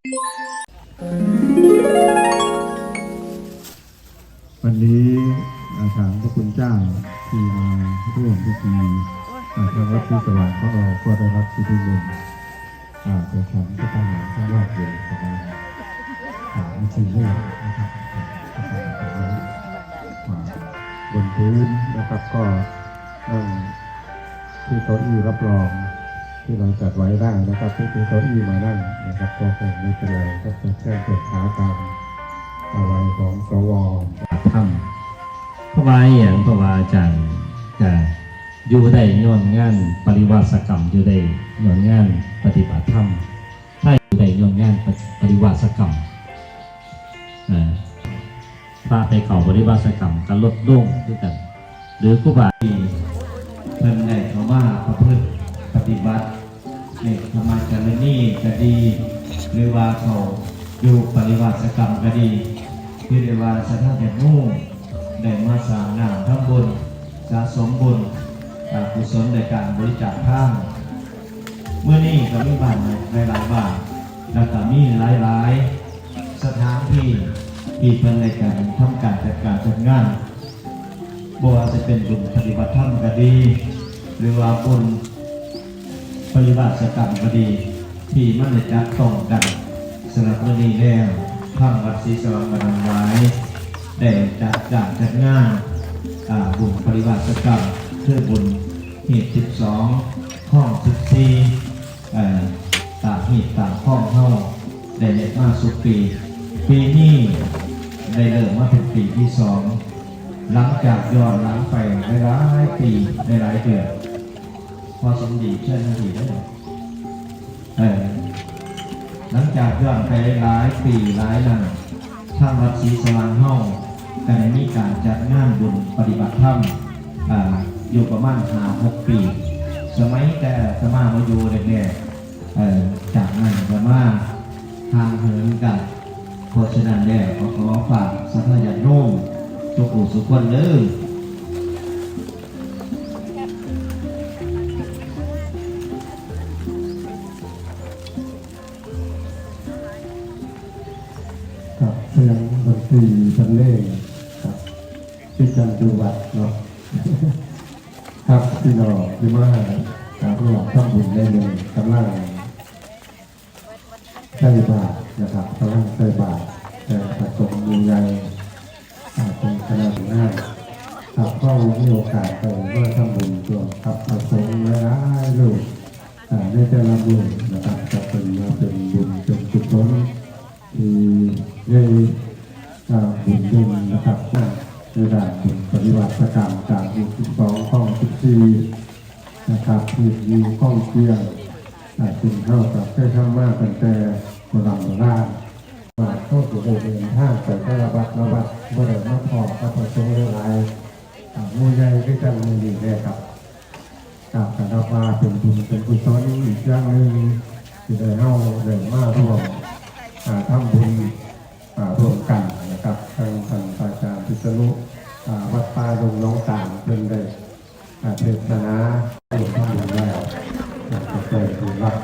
วันนี้ถามพระคุณเจ้าที่มาร่วมพิธีทางวัดที่สว่างพระอก็ได้รับพิธีมนต์โดยฉันพระทหารข้างรอบเย็นประมาณ3 4 เรื่องนะครับบนพื้นนะครับก็นั่งที่โต๊ะอี้รับรองที่เราจัดไว้ได้นะครับที่โต๊ะอี้มานั่งนะครับก็คงไม่เป็นไรก็จะแจ้งเกิดขาตามอะไรของสวทำเพราะว่าอย่างเพราะว่าอาจารย์จะอยู่ได้ย้อนงานปริวาสกรรมอยู่ได้ย้อนงานปฏิบัติธรรมถ้าอยู่ได้ย้อนงานปริวาสกรรมพาไปเข่าปริวาสกรรมกันลดลงด้วยกันหรือผู้บาลีเพิ่นได้เข้ามาประพฤติปฏิบัติในธรรมจารณีก็ดีหรือว่าเขาอยู่ปริวาสกรรมก็ดีที่เรียกว่าสถานที่มู่ได้มาสร้างหน้าทำบุญสะสมบุญกุศลในการบริจาคทานเมื่อนี้ก็มีบ้านหลายบ้านแล้วก็มีหลายสถานที่ที่เป็นในการทำการจัดการจัดงานบ่ว่าจะเป็นบุญปฏิบัติธรรมก็ดีหรือว่าบุญปฏิบัติกรรมก็ดีที่มันได้จัดต้องกันสำหรับเมื่อนี้แล้วทางวัดศรีสว่างบรรไว้ได้จัดการจัดงานบุญปฏิบัติกรรมคือบุญเหตุ12ข้อง14ตามเหตุตามข้องเท่าได้เล็กมากสุดปีนี้ได้เริ่มมาเป็นปีที่2หลังจากย้อนหลังไปหลายปีหลายเดือนพอสมดีเช่นนาทีได้หลังจากย้อนไปหลายปีหลายนานทางวัดศรีสว่างเฮาก็ได้มีการจัดงานบุญปฏิบัติธรรมอยู่ประมาณ5-6 ปีสมัยแต่สมามาอยู่แรกๆจากนั้นก็มาทางเหินกันเพราะฉะนั้นแล้วขอฝากสัทยาโยมทุกผู้ทุกคนเลยกับเสียงดนตรีบรรเลงครับที่จันดูวัดเนาะครับพี่น้องที่มาร่วมทำบุญได้เลยกำลังใส่บาตรนะครับกำลังใส่บาตรผสมมือใหญ่เป็นคณะหน้าครับก็มีโอกาสไปร่วมทำบุญร่วมกับผสมหลายๆลูกในแต่ละบุญนะครับจะเป็นบุญเป็นกุศลที่ได้บุญบุญนะครับในด้านบุญปฏิบัติกรรมจากบุญ12ข้อง14นะครับมีข้องเที่ยงสิ่งเท่ากับได้ทำมากเป็นแต่โบราณมาเข้าสู่เดินทางไปพระบัดระบัดบริเวณมาพอพระประสงค์หลายมูใหญ่ที่จะมีดีเลยครับกับการรับมาเป็นบุญเป็นกุศลอีกอย่างหนึ่งที่ได้เข้าเดินมาร่วมทำบุญร่วมกันนะครับทางท่านอาจารย์พิษณุวัดป่าดงน้องต่างเป็นเลยเทศนาให้ทำบุญแล้วจะเกิดบุญรับ